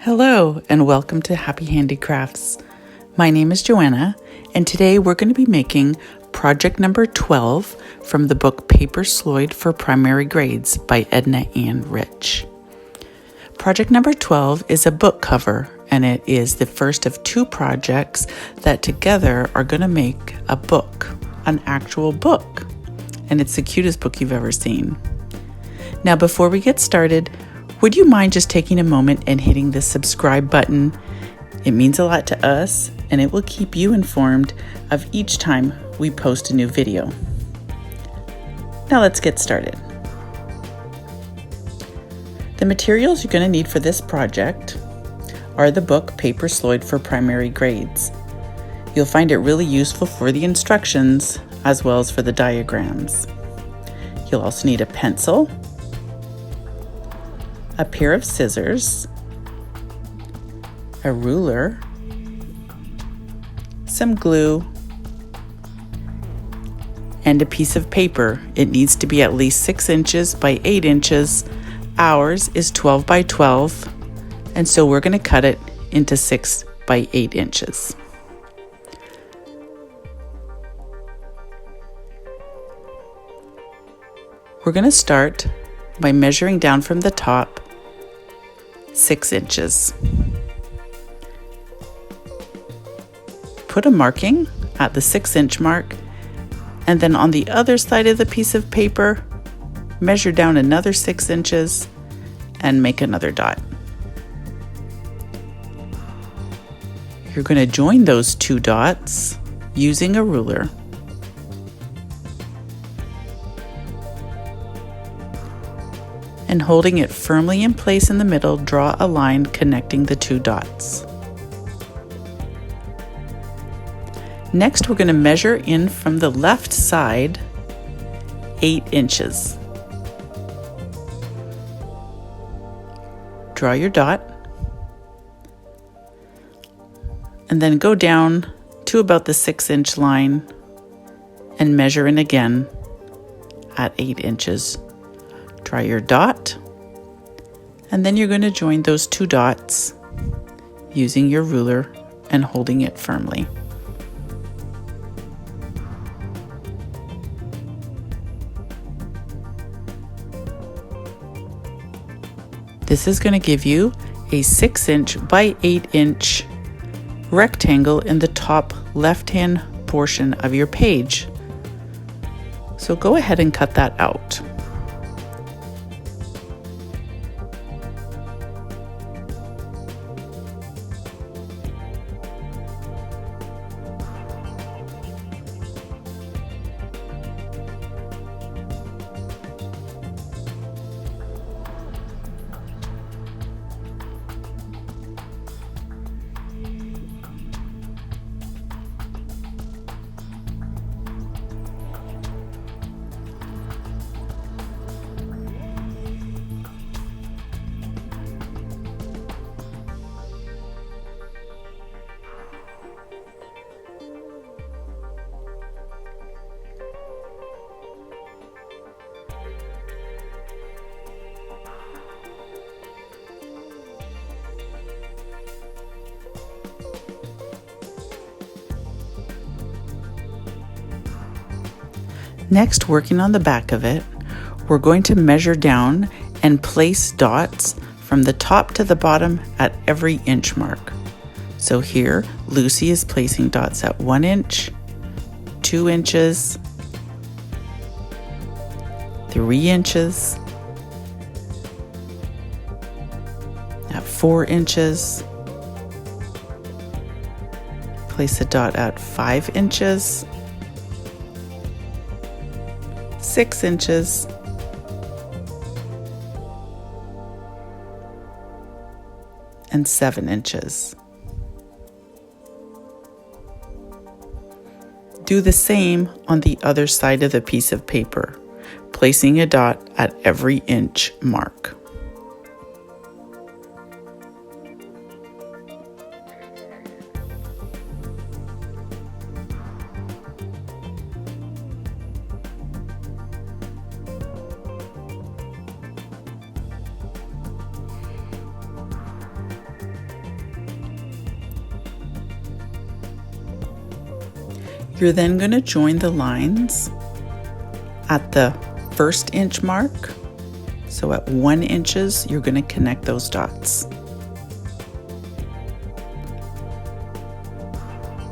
Hello and welcome to Happy Handicrafts. My name is Joanna and today we're going to be making project number 12 from the book Paper Sloyd for Primary Grades by Ednah Anne Rich. Project number 12 is a book cover and it is the first of two projects that together are going to make a book, an actual book. And it's the cutest book you've ever seen. Now before we get started, would you mind just taking a moment and hitting the subscribe button? It means a lot to us and it will keep you informed of each time we post a new video. Now let's get started. The materials you're going to need for this project are the book Paper Sloyd for Primary Grades. You'll find it really useful for the instructions as well as for the diagrams. You'll also need a pencil, a pair of scissors, a ruler, some glue, and a piece of paper. It needs to be at least 6 inches by 8 inches. Ours is 12 by 12, and so we're going to cut it into 6 by 8 inches. We're going to start by measuring down from the top 6 inches. Put a marking at the 6-inch mark, and then on the other side of the piece of paper, measure down another 6 inches and make another dot. You're going to join those two dots using a ruler. And holding it firmly in place in the middle, draw a line connecting the two dots. Next, we're going to measure in from the left side 8 inches. Draw your dot, and then go down to about the 6-inch line and measure in again at 8 inches. Draw your dot, and then you're going to join those two dots using your ruler and holding it firmly. This is going to give you a 6-inch by 8-inch rectangle in the top left-hand portion of your page. So go ahead and cut that out. Next, working on the back of it, we're going to measure down and place dots from the top to the bottom at every inch mark. So here, Lucy is placing dots at 1 inch, 2 inches, 3 inches, at 4 inches, place a dot at 5 inches, 6 inches, and 7 inches. Do the same on the other side of the piece of paper, placing a dot at every inch mark. You're then going to join the lines at the 1st inch mark. So at 1 inches, you're going to connect those dots.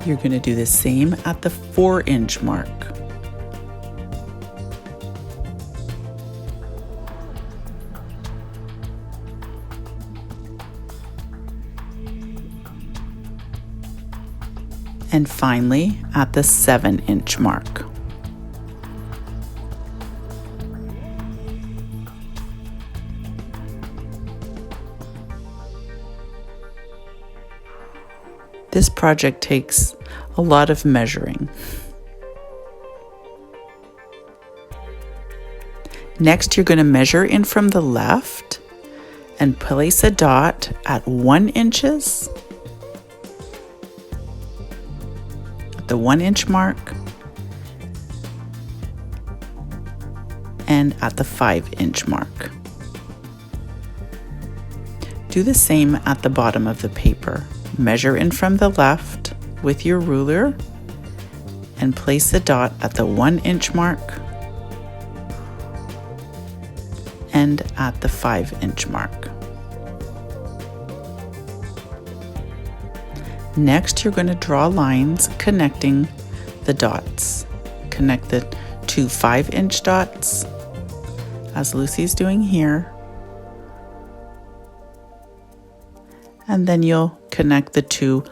You're going to do the same at the 4-inch mark. And finally at the 7-inch mark. This project takes a lot of measuring. Next, you're going to measure in from the left and place a dot at 1 inches, at the 1-inch mark, and at the 5-inch mark. Do the same at the bottom of the paper. Measure in from the left with your ruler and place the dot at the 1-inch mark and at the 5-inch mark. Next, you're going to draw lines connecting the dots. Connect the 2 5-inch dots, as Lucy's doing here. And then you'll connect the 2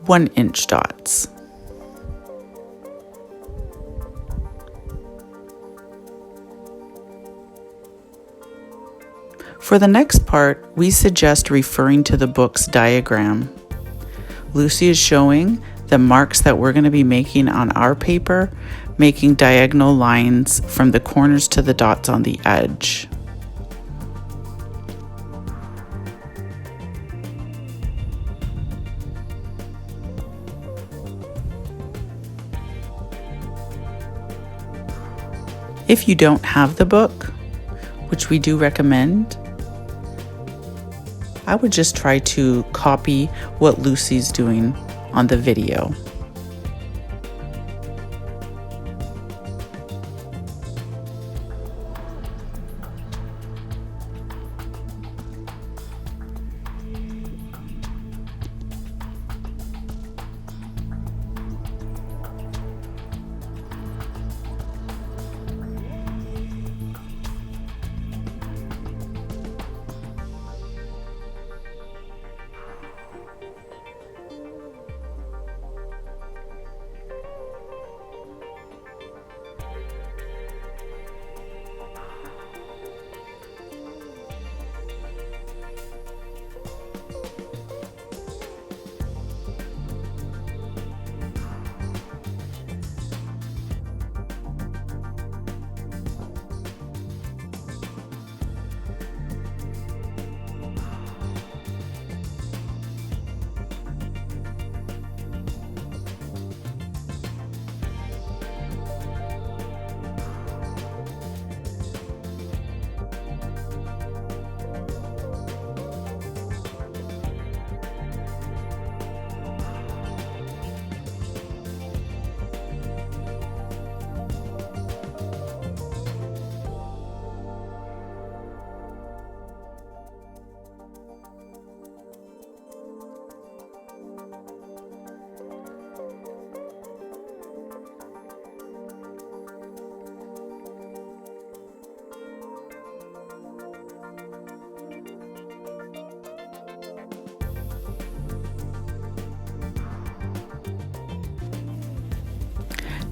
1-inch dots. For the next part, we suggest referring to the book's diagram. Lucy is showing the marks that we're going to be making on our paper, making diagonal lines from the corners to the dots on the edge. If you don't have the book, which we do recommend, I would just try to copy what Lucy's doing on the video.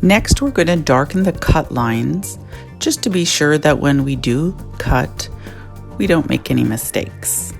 Next, we're going to darken the cut lines just to be sure that when we do cut, we don't make any mistakes.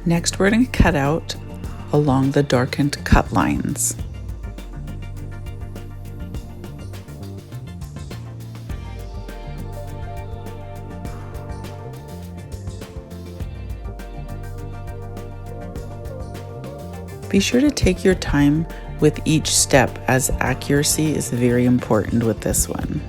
Next, we're going to cut out along the darkened cut lines. Be sure to take your time with each step, as accuracy is very important with this one.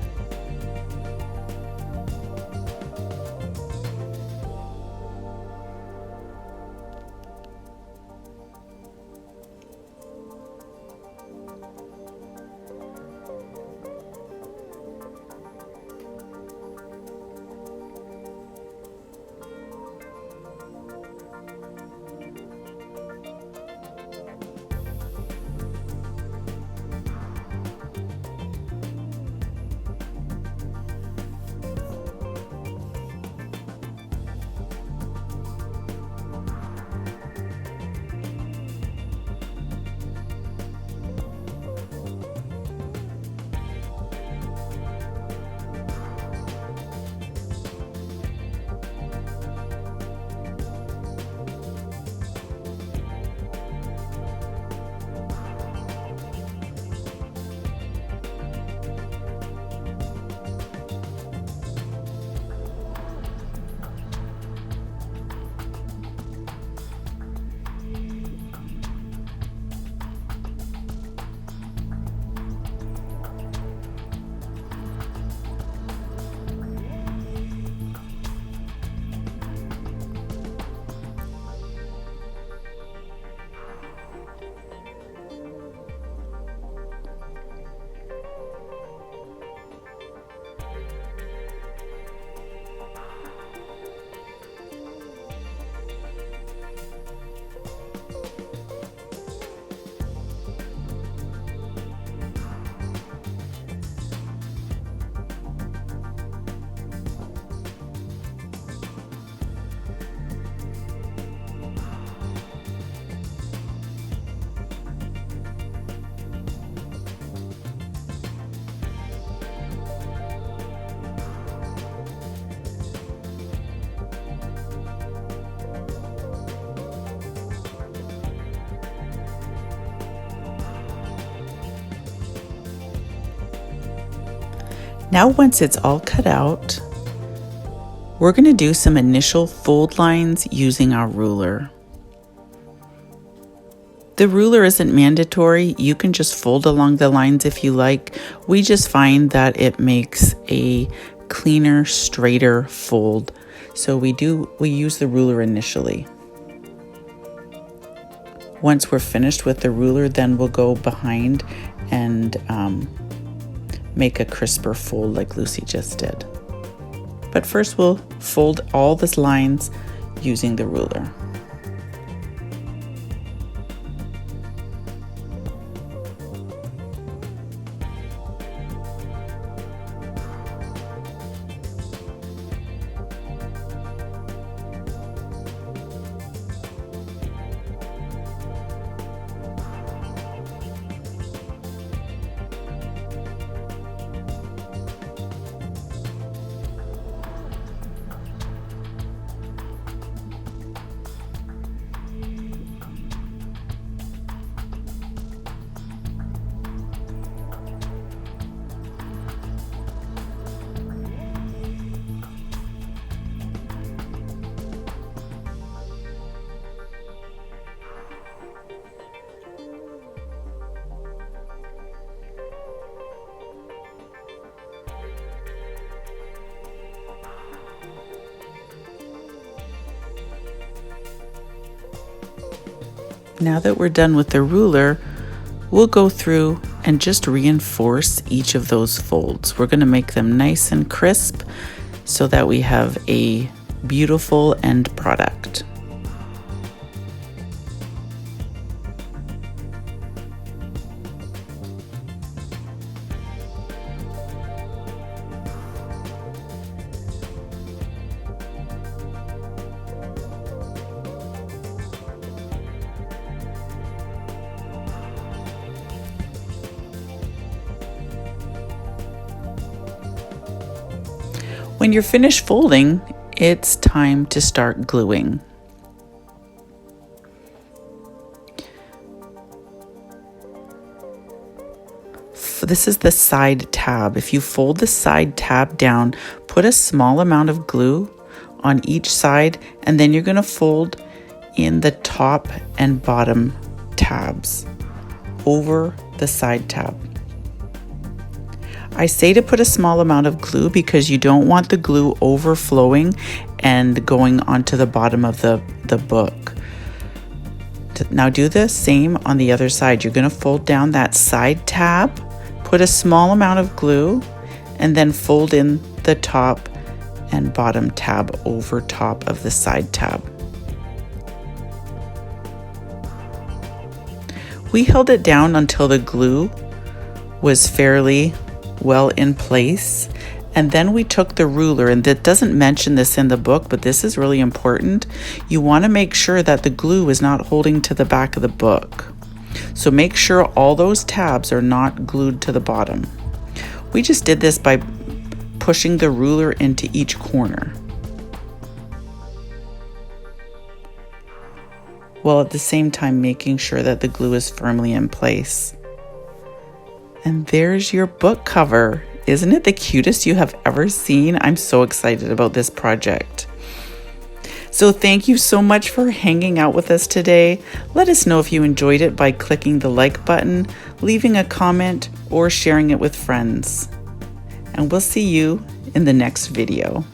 Now, once it's all cut out, we're going to do some initial fold lines using our ruler. The ruler isn't mandatory. You can just fold along the lines if you like. We just find that it makes a cleaner, straighter fold. So we use the ruler initially. Once we're finished with the ruler, then we'll go behind and make a crisper fold like Lucy just did. But first we'll fold all the lines using the ruler. Now that we're done with the ruler, we'll go through and just reinforce each of those folds. We're going to make them nice and crisp so that we have a beautiful end product. When you're finished folding, it's time to start gluing. this is the side tab. If you fold the side tab down, put a small amount of glue on each side, and then you're going to fold in the top and bottom tabs over the side tab. I say to put a small amount of glue because you don't want the glue overflowing and going onto the bottom of the book. Now do the same on the other side. You're going to fold down that side tab, put a small amount of glue, and then fold in the top and bottom tab over top of the side tab. We held it down until the glue was fairly well in place, and then we took the ruler, and that doesn't mention this in the book, but this is really important. You want to make sure that the glue is not holding to the back of the book. So make sure all those tabs are not glued to the bottom. We just did this by pushing the ruler into each corner, while at the same time making sure that the glue is firmly in place. And there's your book cover. Isn't it the cutest you have ever seen? I'm so excited about this project. So thank you so much for hanging out with us today. Let us know if you enjoyed it by clicking the like button, leaving a comment, or sharing it with friends. And we'll see you in the next video.